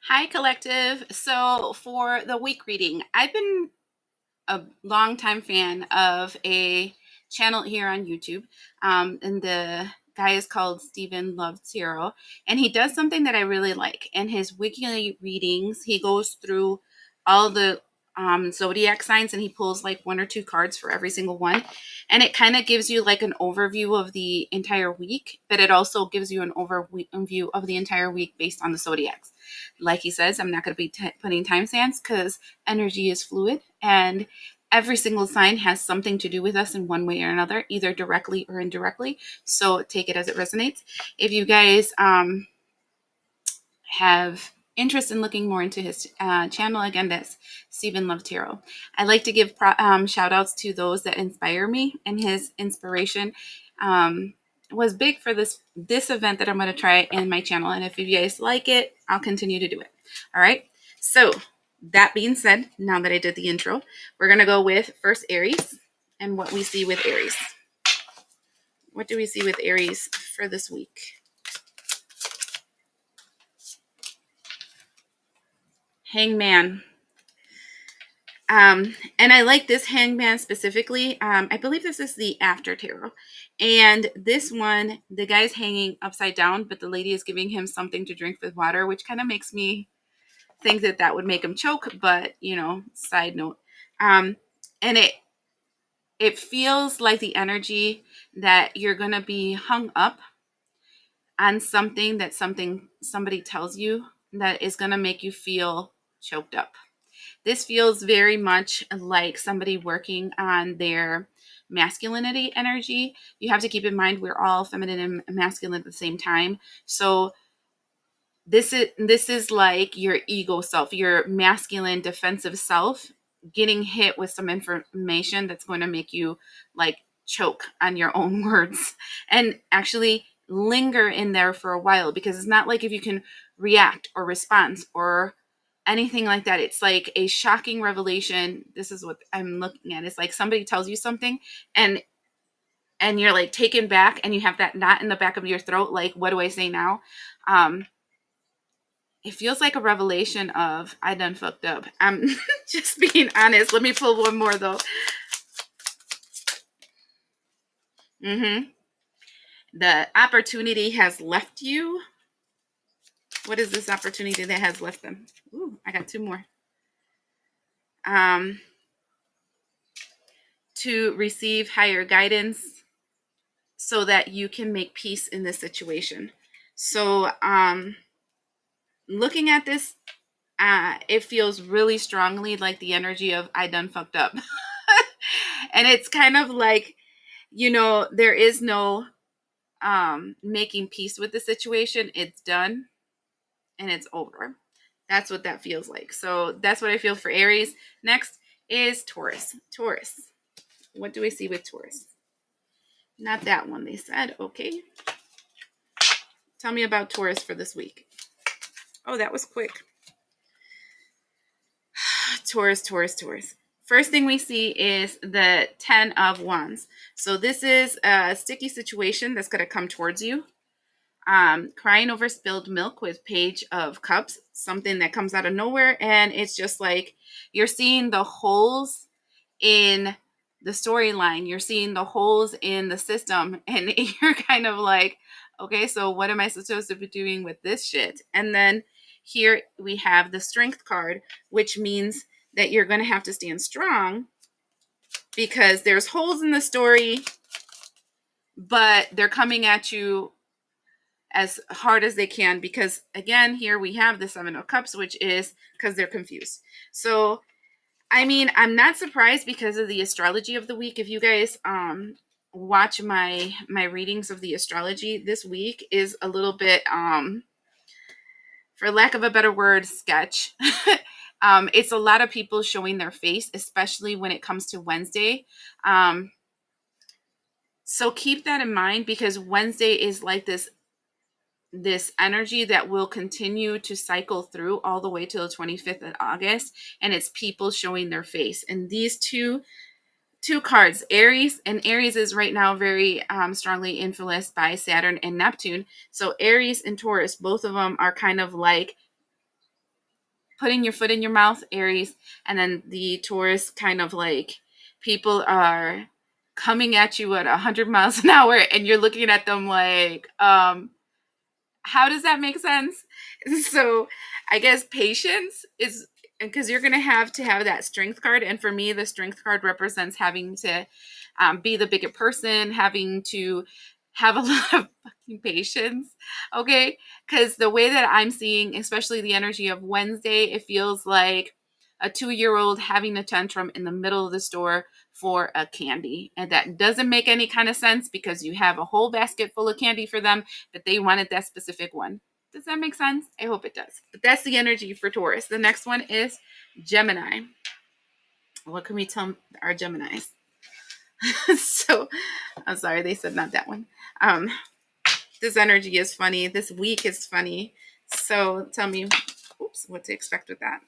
Hi, collective. So, for the week reading, I've been a longtime fan of a channel here on YouTube, and the guy is called Stephen Loves Hero, and he does something that I really like. In his weekly readings, he goes through all the zodiac signs, and he pulls like one or two cards for every single one, and it kind of gives you like an overview of the entire week, but it also gives you an overview of the entire week based on the zodiacs. Like he says, I'm not going to be putting timestamps because energy is fluid, and every single sign has something to do with us in one way or another, either directly or indirectly. So take it as it resonates. If you guys have interest in looking more into his channel, again, that's Stephen Love Tarot. I like to give shout outs to those that inspire me, and his inspiration was big for this event that I'm going to try in my channel. And if you guys like it, I'll continue to do it. All right. So that being said, now that I did the intro, we're going to go with first Aries and what we see with Aries. What do we see with Aries for this week? Hangman. And I like this hangman specifically. I believe this is the after tarot. And this one, the guy's hanging upside down, but the lady is giving him something to drink with water, which kind of makes me think that that would make him choke. But, side note. And it feels like the energy that you're going to be hung up on something that somebody tells you that is going to make you feel choked up. This feels very much like somebody working on their masculinity energy. You have to keep in mind we're all feminine and masculine at the same time. So this is like your ego self, your masculine defensive self getting hit with some information that's going to make you like choke on your own words and actually linger in there for a while, because it's not like if you can react or respond or anything like that. It's like a shocking revelation. This is what I'm looking at. It's like somebody tells you something and you're like taken back, and you have that knot in the back of your throat, like, what do I say now? It feels like a revelation of I done fucked up. I'm just being honest. Let me pull one more though. The opportunity has left you. What is this opportunity that has left them? Ooh, I got two more. To receive higher guidance so that you can make peace in this situation. So, looking at this, it feels really strongly like the energy of I done fucked up. And it's kind of like, there is no making peace with the situation. It's done and it's over. That's what that feels like. So that's what I feel for Aries. Next is Taurus. Taurus. What do we see with Taurus? Not that one, they said. Okay. Tell me about Taurus for this week. Oh, that was quick. Taurus, Taurus, Taurus. First thing we see is the 10 of Wands. So this is a sticky situation that's going to come towards you. Crying over spilled milk with Page of Cups, something that comes out of nowhere. And it's just like you're seeing the holes in the storyline. You're seeing the holes in the system. And you're kind of like, okay, so what am I supposed to be doing with this shit? And then here we have the Strength card, which means that you're going to have to stand strong because there's holes in the story, but they're coming at you as hard as they can, because again, here we have the 7 of Cups, which is because they're confused. So, I mean, I'm not surprised because of the astrology of the week. If you guys watch my readings of the astrology, this week is a little bit, for lack of a better word, sketch. It's a lot of people showing their face, especially when it comes to Wednesday. So keep that in mind, because Wednesday is like this energy that will continue to cycle through all the way to the 25th of August, and it's people showing their face. And these two cards, Aries, and Aries is right now very strongly influenced by Saturn and Neptune. So Aries and Taurus, both of them are kind of like putting your foot in your mouth, Aries, and then the Taurus kind of like people are coming at you at 100 miles an hour and you're looking at them like, how does that make sense? So I guess patience is because you're going to have that strength card. And for me, the strength card represents having to be the bigger person, having to have a lot of fucking patience. Okay. Because the way that I'm seeing, especially the energy of Wednesday, it feels like a 2-year-old having a tantrum in the middle of the store for a candy. And that doesn't make any kind of sense because you have a whole basket full of candy for them, but they wanted that specific one. Does that make sense? I hope it does. But that's the energy for Taurus. The next one is Gemini. What can we tell our Geminis? So, I'm sorry, they said not that one. This energy is funny. This week is funny. So, tell me, what to expect with that.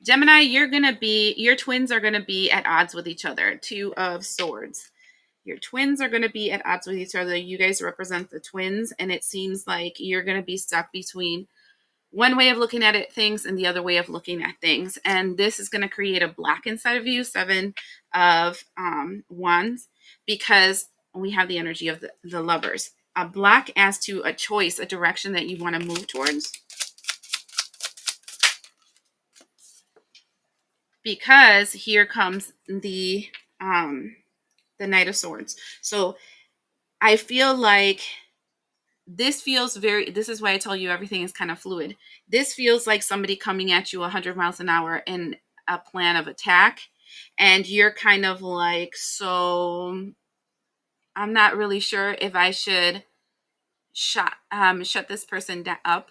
Gemini, your twins are going to be at odds with each other. 2 of Swords. Your twins are going to be at odds with each other. You guys represent the twins, and it seems like you're going to be stuck between one way of looking at things and the other way of looking at things. And this is going to create a block inside of you, 7 of Wands, because we have the energy of the Lovers. A block as to a choice, a direction that you want to move towards. Because here comes the Knight of Swords. So I feel like this is why I tell you everything is kind of fluid. This feels like somebody coming at you 100 miles an hour in a plan of attack. And you're kind of like, so I'm not really sure if I should shut this person up.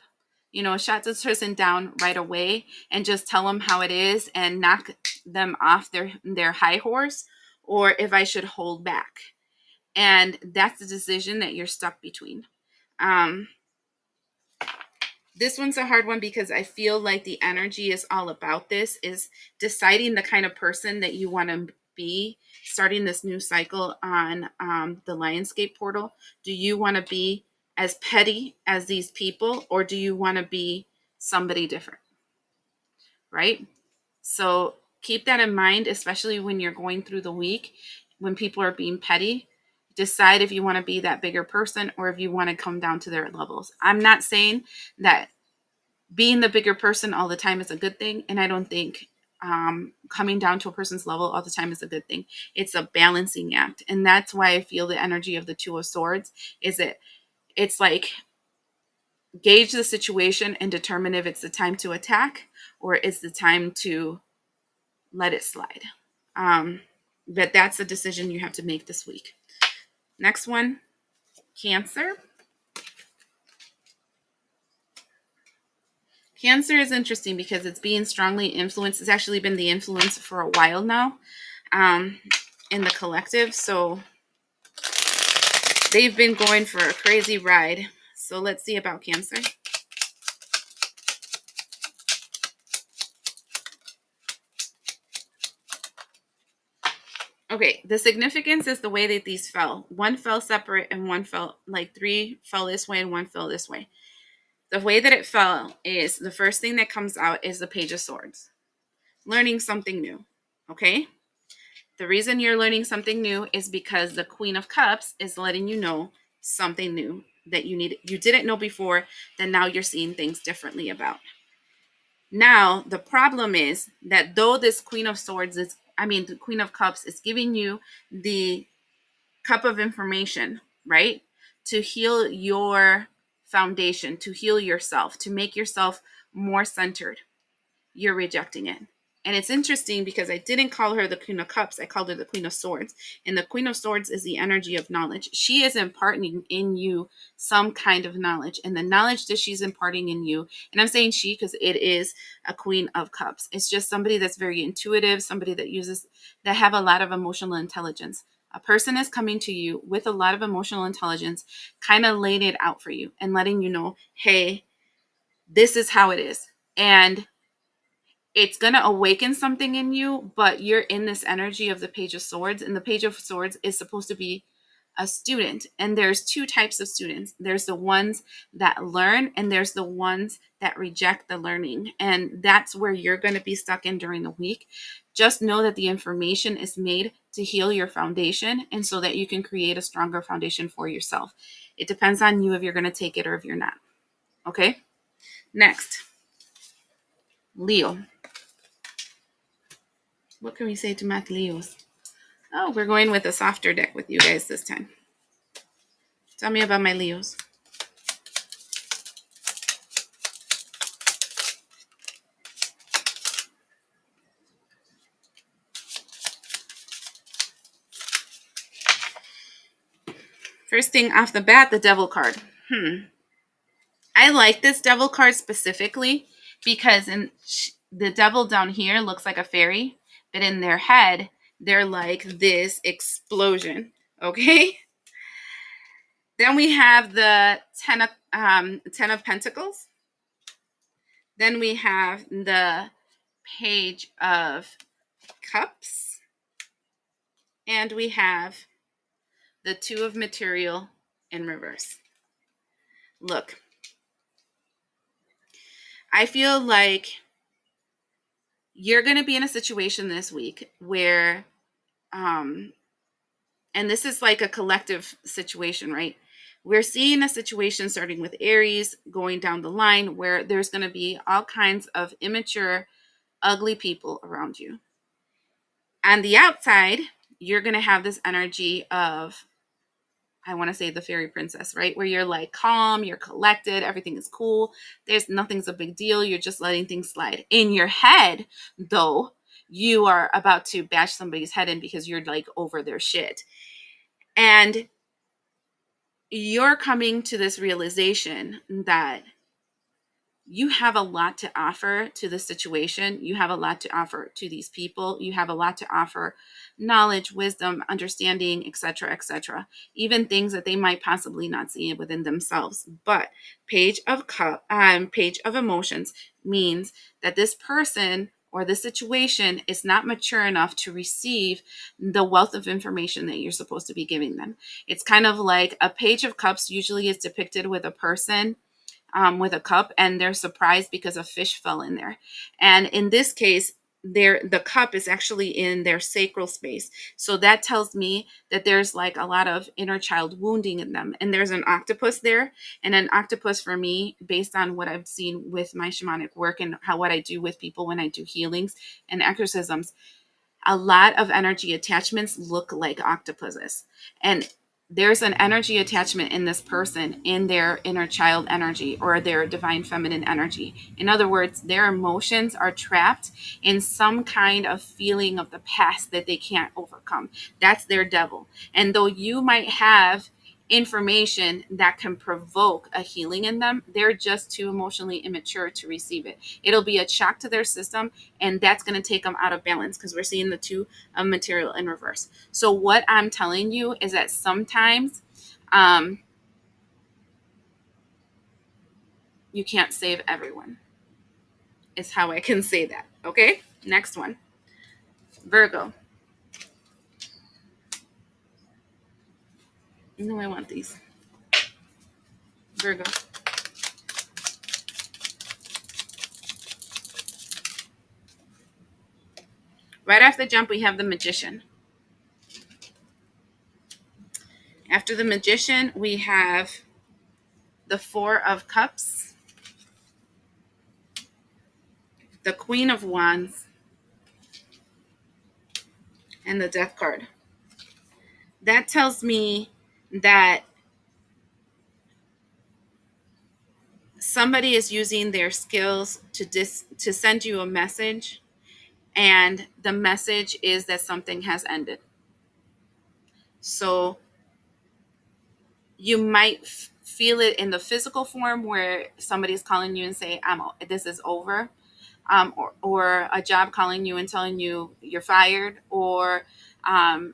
Shut this person down right away and just tell them how it is and knock them off their high horse, or if I should hold back. And that's the decision that you're stuck between. This one's a hard one because I feel like the energy is all about this, is deciding the kind of person that you want to be, starting this new cycle on the Lionsgate portal. Do you want to be as petty as these people, or do you want to be somebody different? Right? So keep that in mind, especially when you're going through the week, when people are being petty. Decide if you want to be that bigger person or if you want to come down to their levels. I'm not saying that being the bigger person all the time is a good thing, and I don't think coming down to a person's level all the time is a good thing. It's a balancing act, and that's why I feel the energy of the 2 of Swords is it's like gauge the situation and determine if it's the time to attack or it's the time to let it slide. But that's a decision you have to make this week. Next one, Cancer. Cancer is interesting because it's being strongly influenced. It's actually been the influence for a while now in the collective. So they've been going for a crazy ride. So let's see about Cancer. Okay, the significance is the way that these fell. One fell separate and one fell, like 3 fell this way and 1 fell this way. The way that it fell is the first thing that comes out is the Page of Swords. Learning something new, okay? The reason you're learning something new is because the Queen of Cups is letting you know something new that you didn't know before, that now you're seeing things differently about. Now, the problem is that though this Queen of Swords the Queen of Cups is giving you the cup of information, right? To heal your foundation, to heal yourself, to make yourself more centered. You're rejecting it. And it's interesting because I didn't call her the Queen of Cups. I called her the Queen of Swords. And the Queen of Swords is the energy of knowledge. She is imparting in you some kind of knowledge. And the knowledge that she's imparting in you, and I'm saying she because it is a Queen of Cups. It's just somebody that's very intuitive, somebody that have a lot of emotional intelligence. A person is coming to you with a lot of emotional intelligence, kind of laying it out for you and letting you know, hey, this is how it is. And it's going to awaken something in you, but you're in this energy of the Page of Swords, and the Page of Swords is supposed to be a student, and there's two types of students. There's the ones that learn, and there's the ones that reject the learning. And that's where you're going to be stuck in during the week. Just know that the information is made to heal your foundation, and so that you can create a stronger foundation for yourself. It depends on you if you're going to take it or if you're not. Okay? Next, Leo. What can we say to Math Leos? Oh, we're going with a softer deck with you guys this time. Tell me about my Leos. First thing off the bat, the Devil card. I like this Devil card specifically because the Devil down here looks like a fairy, but in their head, they're like this explosion. Okay? Then we have the Ten of Pentacles. Then we have the Page of Cups. And we have the Two of Material in reverse. Look, I feel like you're going to be in a situation this week where, and this is like a collective situation, right? We're seeing a situation starting with Aries, going down the line, where there's going to be all kinds of immature, ugly people around you. On the outside, you're going to have this energy of, I want to say, the fairy princess, right? Where you're like calm, you're collected, everything is cool. Nothing's a big deal. You're just letting things slide. In your head, though, you are about to bash somebody's head in because you're like over their shit. And you're coming to this realization that you have a lot to offer to the situation. You have a lot to offer to these people. You have a lot to offer: knowledge, wisdom, understanding, etc., etc. Even things that they might possibly not see within themselves. But Page of Emotions means that this person or the situation is not mature enough to receive the wealth of information that you're supposed to be giving them. It's kind of like a Page of Cups usually is depicted with a person with a cup, and they're surprised because a fish fell in there. And in this case, the cup is actually in their sacral space. So that tells me that there's like a lot of inner child wounding in them. And there's an octopus there. And an octopus, for me, based on what I've seen with my shamanic work and what I do with people when I do healings and exorcisms, a lot of energy attachments look like octopuses. And there's an energy attachment in this person, in their inner child energy or their divine feminine energy. In other words, their emotions are trapped in some kind of feeling of the past that they can't overcome. That's their devil. And though you might have information that can provoke a healing in them, they're just too emotionally immature to receive it. It'll be a shock to their system, and that's going to take them out of balance because we're seeing the Two of Material in reverse. So what I'm telling you is that sometimes you can't save everyone, is how I can say that. Okay, next one. Virgo. No, I want these. Virgo. Right off the jump, we have the Magician. After the Magician, we have the Four of Cups, the Queen of Wands, and the Death card. That tells me that somebody is using their skills to send you a message, and the message is that something has ended. So you might feel it in the physical form where somebody's calling you and say, this is over. Or a job calling you and telling you you're fired, or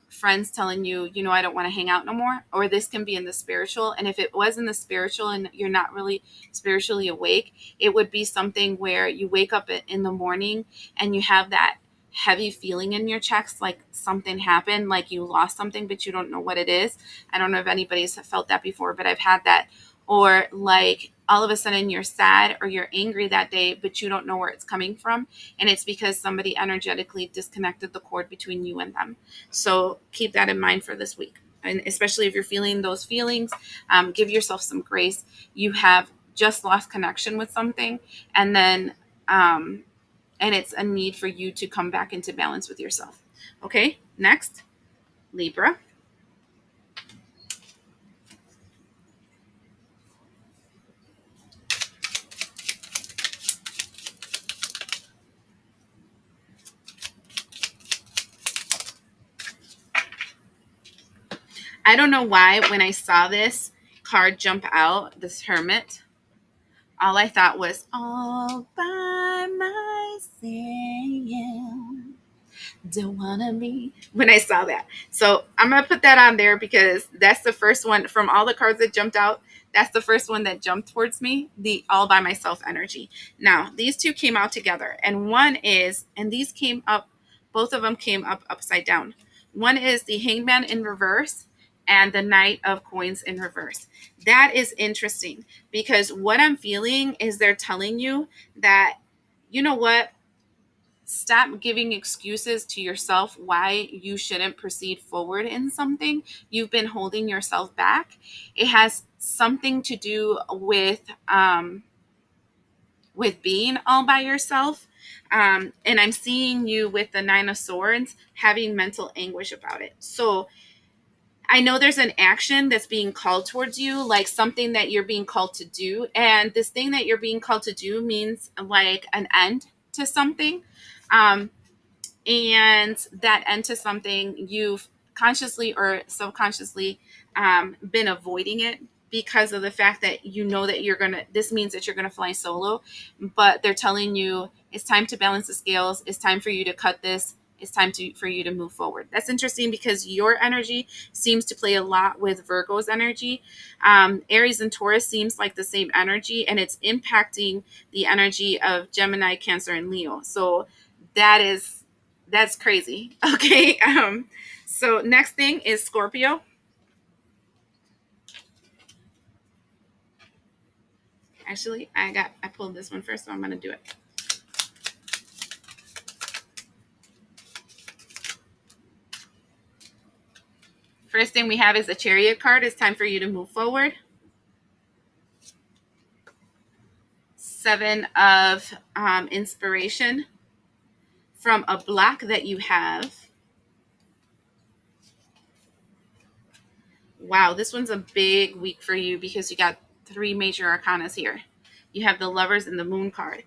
friends telling you, I don't want to hang out no more. Or this can be in the spiritual. And if it was in the spiritual and you're not really spiritually awake, it would be something where you wake up in the morning and you have that heavy feeling in your chest, like something happened, like you lost something, but you don't know what it is. I don't know if anybody's felt that before, but I've had that. Or like all of a sudden you're sad or you're angry that day, but you don't know where it's coming from. And it's because somebody energetically disconnected the cord between you and them. So keep that in mind for this week. And especially if you're feeling those feelings, give yourself some grace. You have just lost connection with something, and then and it's a need for you to come back into balance with yourself. Okay, next, Libra. I don't know why when I saw this card jump out, this Hermit, all I thought was all by myself. Don't wanna be, when I saw that. So I'm gonna put that on there because that's the first one from all the cards that jumped out. That's the first one that jumped towards me, the all by myself energy. Now, these two came out together, and one is, and these came up, both of them came up upside down. One is the Hangman in reverse and the Knight of Coins in reverse. That is interesting because what I'm feeling is they're telling you that, you know what, stop giving excuses to yourself why you shouldn't proceed forward in something. You've been holding yourself back. It has something to do with being all by yourself. And I'm seeing you with the Nine of Swords having mental anguish about it. So I know there's an action that's being called towards you, like something that you're being called to do. And this thing that you're being called to do means like an end to something. Um, and that end to something, you've consciously or subconsciously been avoiding it because of the fact that you know that this means that you're gonna fly solo, but they're telling you it's time to balance the scales, it's time for you to cut this, it's time for you to move forward. That's interesting because your energy seems to play a lot with Virgo's energy. Aries and Taurus seems like the same energy, and it's impacting the energy of Gemini, Cancer, and Leo. So that is that's crazy. Okay. So next thing is Scorpio. Actually, I pulled this one first, so I'm gonna do it. First thing we have is the Chariot card. It's time for you to move forward. Seven of inspiration from a block that you have. Wow, this one's a big week for you because you got three major arcanas here. You have the Lovers and the Moon card.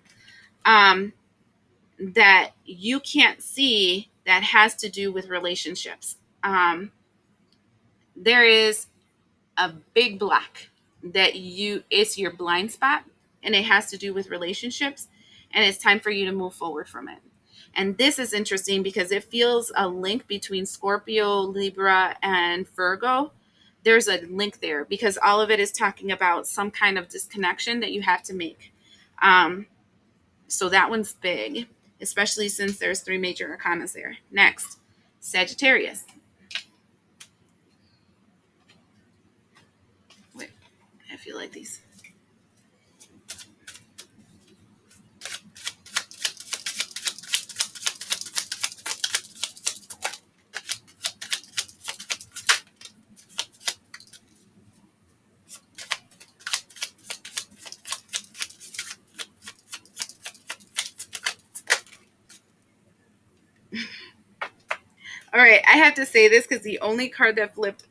That you can't see that has to do with relationships. There is a big block that it's your blind spot, and it has to do with relationships, and it's time for you to move forward from it. And this is interesting because it feels a link between Scorpio, Libra, and Virgo. There's a link there because all of it is talking about some kind of disconnection that you have to make. So that one's big, especially since there's three major arcanas there. Next, Sagittarius. Wait, I feel like these. All right, I have to say this because the only card that flipped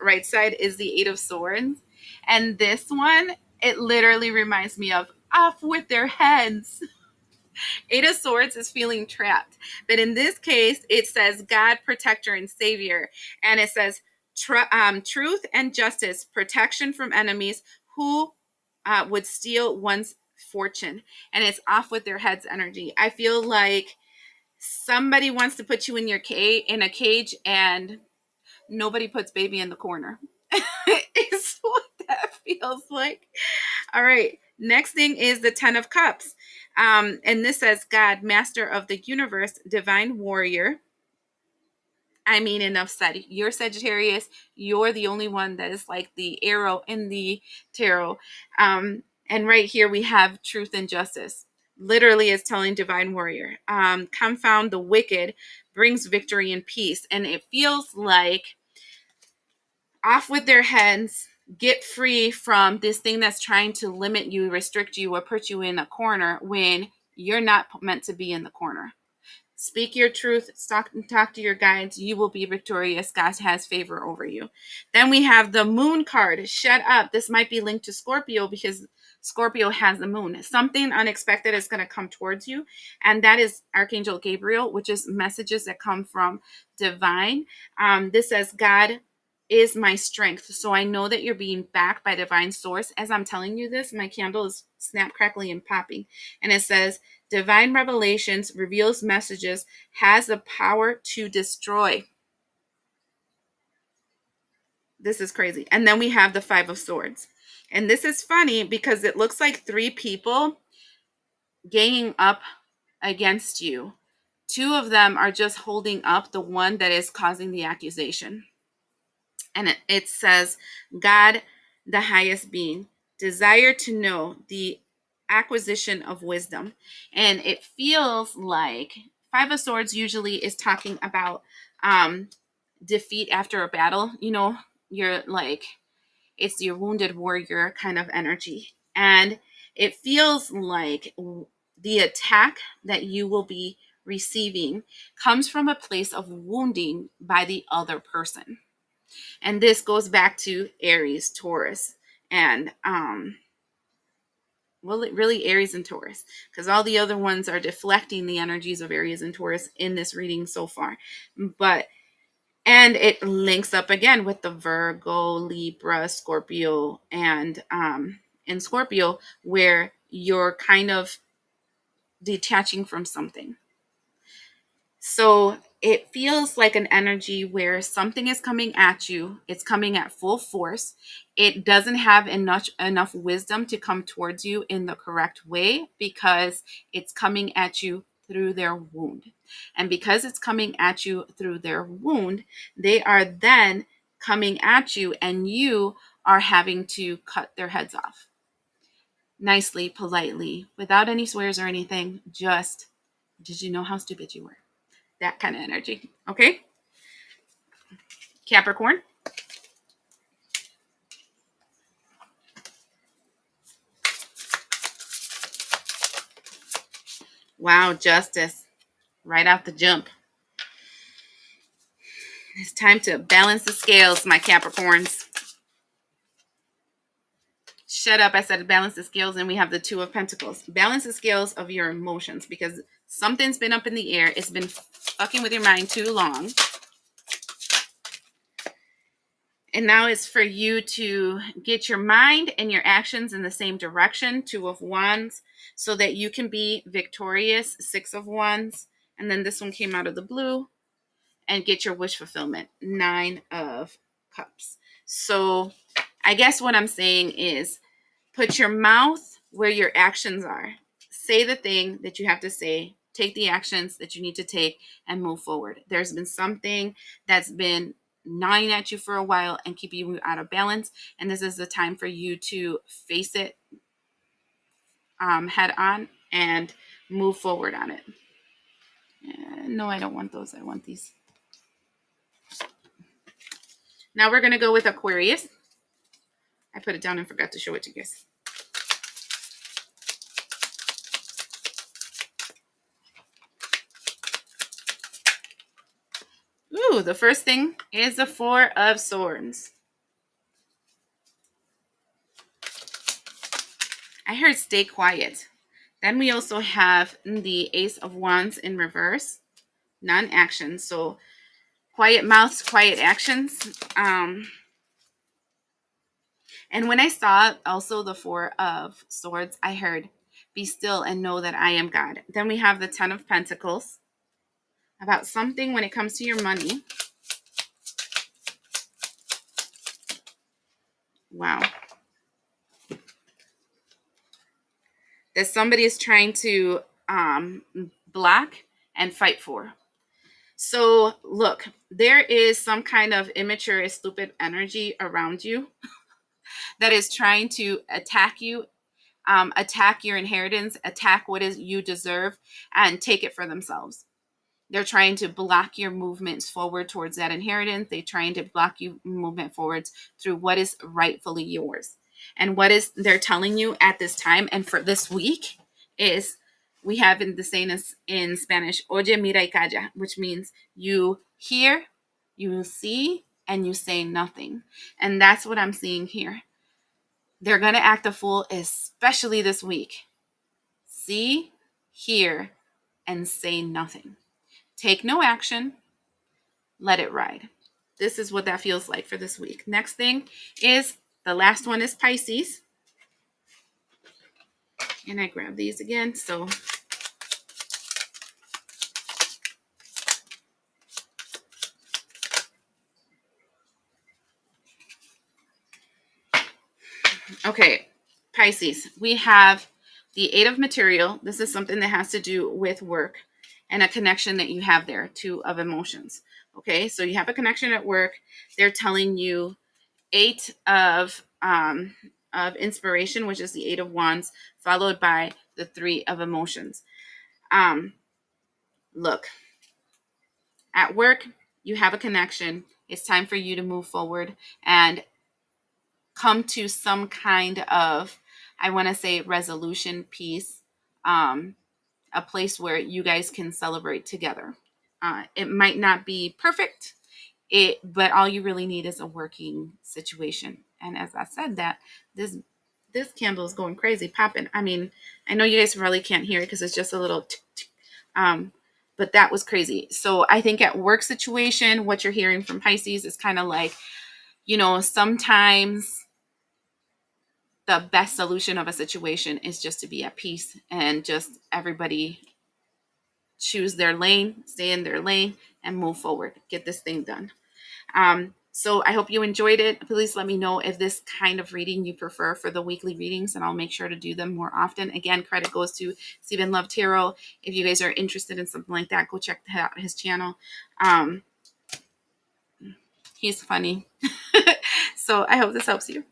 right side is the Eight of Swords. And this one, it literally reminds me of off with their heads. Eight of Swords is feeling trapped. But in this case, it says God, protector, and savior. And it says truth and justice, protection from enemies who would steal one's fortune. And it's off with their heads energy. I feel like somebody wants to put you in in a cage, and nobody puts baby in the corner. It's what that feels like. All right, next thing is the Ten of Cups. And this says, God, master of the universe, divine warrior. I mean, enough said. You're Sagittarius. You're the only one that is like the arrow in the tarot. And right here we have truth and justice. Literally, it's telling divine warrior. Confound the wicked, brings victory and peace. And it feels like off with their heads, get free from this thing that's trying to limit you, restrict you, or put you in a corner when you're not meant to be in the corner. Speak your truth, talk to your guides. You will be victorious. God has favor over you. Then we have the moon card. Shut up. This might be linked to Scorpio because Scorpio has the moon. Something unexpected is going to come towards you. And that is Archangel Gabriel, which is messages that come from divine. This says, God is my strength. So I know that you're being backed by divine source. As I'm telling you this, my candle is snap, crackling, and popping. And it says, divine revelations reveals messages, has the power to destroy. This is crazy. And then we have the Five of Swords. And this is funny because it looks like three people ganging up against you. Two of them are just holding up the one that is causing the accusation. And it says, God, the highest being, desire to know the acquisition of wisdom. And it feels like Five of Swords usually is talking about defeat after a battle. You know, you're like, it's your wounded warrior kind of energy. And it feels like the attack that you will be receiving comes from a place of wounding by the other person. And this goes back to Aries, Taurus, and well, really Aries and Taurus, because all the other ones are deflecting the energies of Aries and Taurus in this reading so far. And it links up again with the Virgo, Libra, Scorpio, and in Scorpio, where you're kind of detaching from something. So it feels like an energy where something is coming at you. It's coming at full force. It doesn't have enough wisdom to come towards you in the correct way because it's coming at you through their wound. And because it's coming at you through their wound, they are then coming at you and you are having to cut their heads off. Nicely, politely, without any swears or anything. Just, did you know how stupid you were? That kind of energy. Okay. Capricorn. Wow, justice. Right off the jump. It's time to balance the scales, my Capricorns. Shut up. I said balance the scales, and we have the Two of Pentacles. Balance the scales of your emotions because something's been up in the air. It's been fucking with your mind too long. And now it's for you to get your mind and your actions in the same direction. Two of Wands, so that you can be victorious. Six of Wands. And then this one came out of the blue. And get your wish fulfillment. Nine of Cups. So I guess what I'm saying is put your mouth where your actions are. Say the thing that you have to say. Take the actions that you need to take and move forward. There's been something that's been gnawing at you for a while and keeping you out of balance. And this is the time for you to face it head on and move forward on it. No, I don't want those. I want these. Now we're going to go with Aquarius. I put it down and forgot to show it to you guys. Ooh, the first thing is the Four of Swords. I heard stay quiet. Then we also have the Ace of Wands in reverse. Non-action. So quiet mouths, quiet actions. And when I saw also the Four of Swords, I heard be still and know that I am God. Then we have the Ten of Pentacles. About something when it comes to your money. Wow. that somebody is trying to block and fight for. So look, there is some kind of immature, stupid energy around you that is trying to attack you, attack your inheritance, attack what is you deserve, and take it for themselves. They're trying to block your movements forward towards that inheritance. They're trying to block you movement forwards through what is rightfully yours. And what is they're telling you at this time and for this week is we have in the saying in Spanish, oye, mira y calla, which means you hear, you see, and you say nothing. And that's what I'm seeing here. They're going to act a fool, especially this week. See, hear, and say nothing. Take no action. Let it ride. This is what that feels like for this week. Next thing is the last one is Pisces. And I grab these again. So okay, Pisces. We have the Eight of Material. This is something that has to do with work and a connection that you have there, two of emotions. Okay, so you have a connection at work. They're telling you Eight of Inspiration, which is the Eight of Wands, followed by the Three of Emotions. Look, at work, you have a connection. It's time for you to move forward and come to some kind of, I want to say, resolution, peace, a place where you guys can celebrate together. It might not be perfect, but all you really need is a working situation. And as I said, that this candle is going crazy, popping. I mean, I know you guys really can't hear it because it's just a little tick, tick. But that was crazy. So I think at work situation, what you're hearing from Pisces is kind of like, sometimes the best solution of a situation is just to be at peace and just everybody choose their lane, stay in their lane, and move forward. Get this thing done. So I hope you enjoyed it. Please let me know if this kind of reading you prefer for the weekly readings, and I'll make sure to do them more often. Again, credit goes to Stephen Love Tarot. If you guys are interested in something like that, go check out his channel. He's funny. So I hope this helps you.